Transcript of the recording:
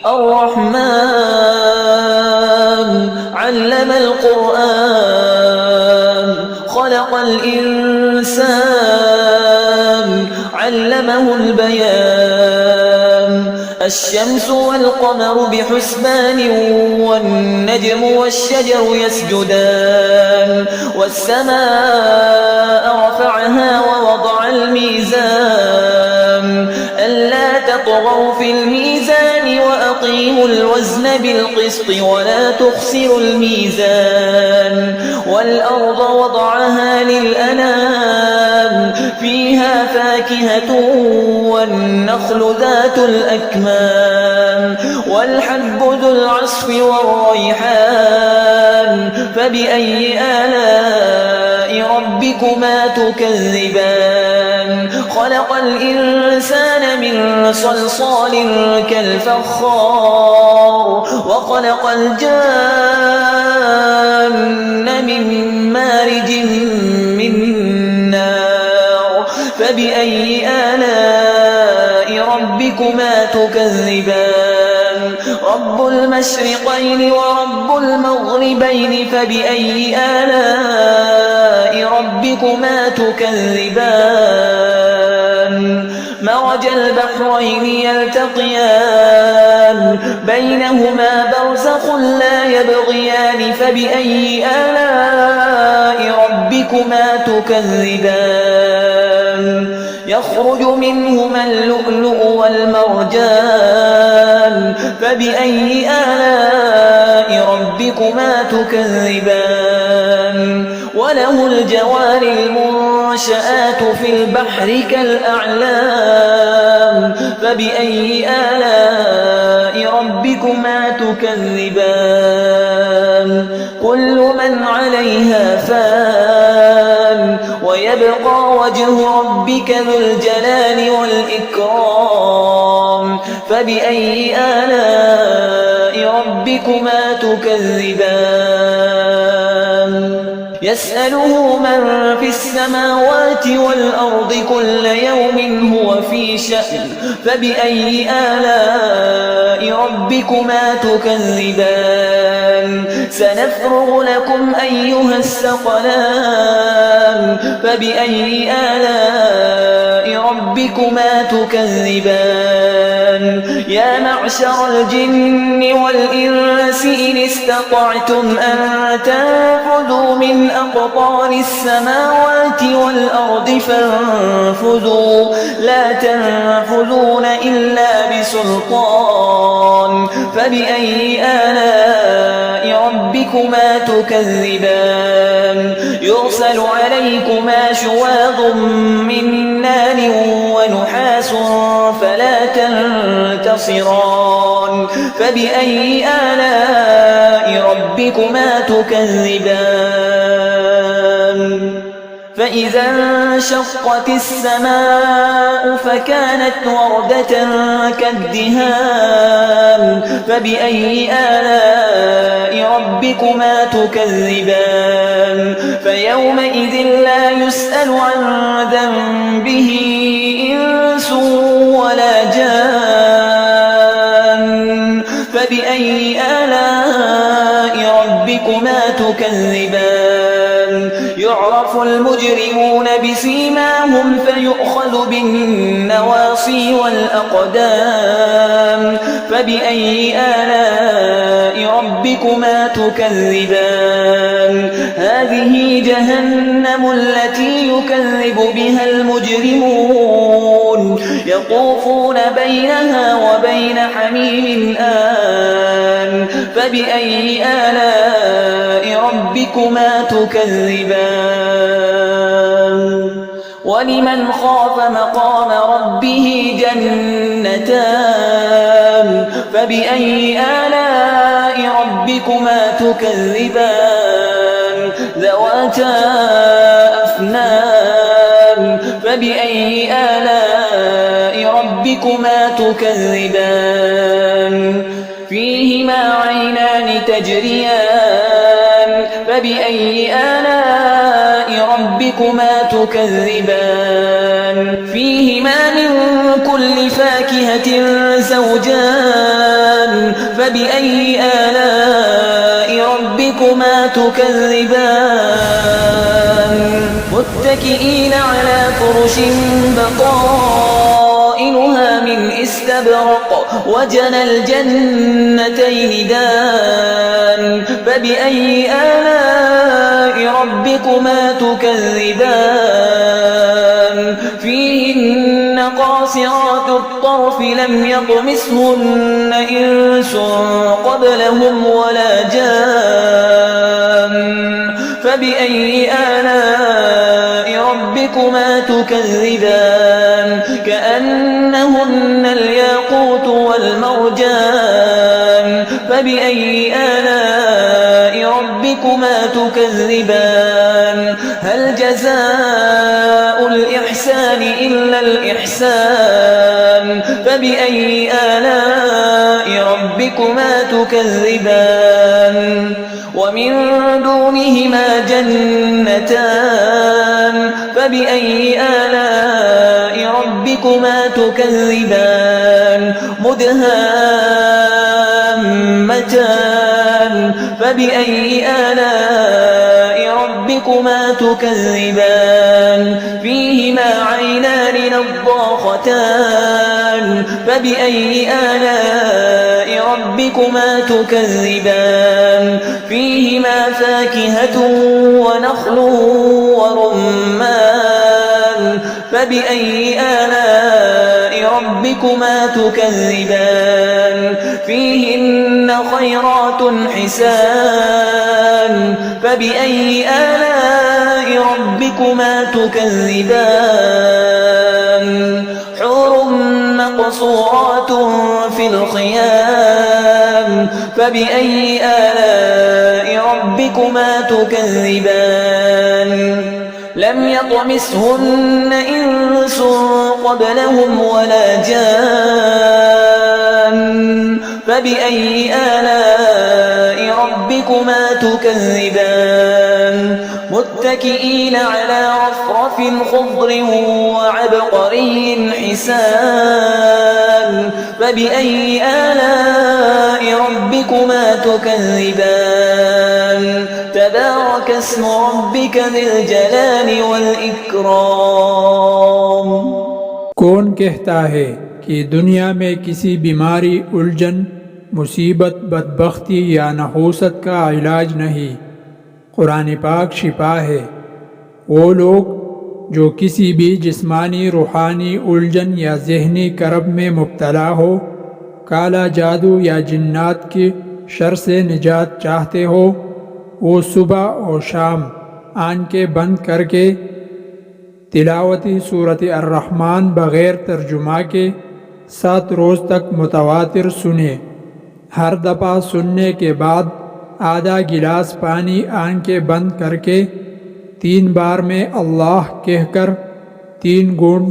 الرحمن علم القرآن خلق الإنسان علمه البيان الشمس والقمر بحسبان والنجم والشجر يسجدان والسماء رفعها ووضع الميزان ألا تطغوا في الميزان وأقيموا الوزن بالقسط ولا تخسروا الميزان والأرض وضعها للأنام فيها فاكهة والنخل ذات الأكمام والحب ذو العصف والريحان فبأي آلاء ربكما تكذبان خلق الإنسان من صلصال كالفخار وخلق الجان من مارج من نار فبأي آلاء ربكما تكذبان رب المشرقين ورب المغربين فبأي آلاء ربكما تكذبان مرج البحرين يلتقيان بينهما برزخ لا يبغيان فبأي آلاء ربكما تكذبان يخرج منهما اللؤلؤ والمرجان فبأي آلاء ربكما تكذبان وله الجوار المنشآت في البحر كالأعلام فبأي آلاء ربكما تكذبان كل من عليها فان ويبقى وجه ربك ذو الجلال والإكرام فبأي آلاء ربكما تكذبان يسأله من في السماوات والأرض كل يوم هو في شأن فبأي آلاء ربكما تكذبان سنفرغ لكم أيها الثقلان فبأي آلاء ربكما تكذبان يا معشر الجن والإنس إن استطعتم أن تنفذوا من أقطار السماوات والأرض فانفذوا لا تنفذون إلا بسلطان فبأي آلاء ربكما تكذبان يرسل عليكما شواظ من نار ونحاس فلا تنتصران فبأي آلاء ربكما تكذبان فإذا انشقت السماء فكانت وردة كالدهان فبأي آلاء ربكما تكذبان فيومئذ لا يسأل عن ذنبه إنس ولا جان فبأي آلاء ربكما تكذبان يعرف المجرمون بسيماهم فيؤخذ بالنواصي والأقدام فبأي آلاء ربكما تكذبان هذه جهنم التي يكذب بها المجرمون يطوفون بينها وبين حميم آن فبأي آلاء ربكما تكذبان ولمن خاف مقام ربه جنتان فبأي آلاء ربكما تكذبان ذواتا أفنان فبأي آلاء ربكما تكذبان فيهما عينان تجريان فبأي آلاء ربكما تكذبان فيهما من كل فاكهة زوجان فبأي آلاء ربكما تكذبان متكئين على فرش بطائنها من استبرق وجنى الجنتين دان فبأي آلاء ربكما تكذبان فيهن قاصرات الطرف لم يطمثهن إنس قبلهم ولا جان فبأي آلاء ربكما تكذبان كأنهن الياقوت والمرجان فبأي آلاء ربكما تكذبان هل جزاء الإحسان إلا الإحسان فبأي آلاء ربكما تكذبان ومن دونهما جنتان فبأي آلاء ربكما تكذبان مدهامتان فبأي آلاء ربكما تكذبان فيهما عينان نضاختان فبأي آلاء ربكما تكذبان فيهما فاكهة ونخل ورمان فبأي آلاء ربكما تكذبان فيهن خيرات حسان فبأي آلاء ربكما تكذبان حور مقصورات في الخيام فبأي آلاء ربكما تكذبان لم يطمثهن إنس قبلهم ولا جان فبأي آلاء ربكما تكذبان متكئين على رفرف خضر وعبقري حسان فبأي آلاء ربكما تكذبان تبارك اسم ربك ذي الجلال والإكرام कौन कहता है कि दुनिया में किसी बीमारी उलझन मुसीबत बदबख्ती या नहूसत का इलाज नहीं। कुरान पाक शिफा है। वो लोग जो किसी भी जिस्मानी रूहानी उलझन या जहनी करब में मुब्तला हो, काला जादू या जिन्नात की शर से निजात चाहते हो, वो सुबह और शाम आंखें बंद करके तिलावती सूरत अर्रहमान बग़ैर तर्जुमा के 7 रोज़ तक मुतवातिर सुने। हर दफ़ा सुनने के बाद आधा गिलास पानी आंखें बंद करके 3 बार में अल्लाह कहकर 3 घूंट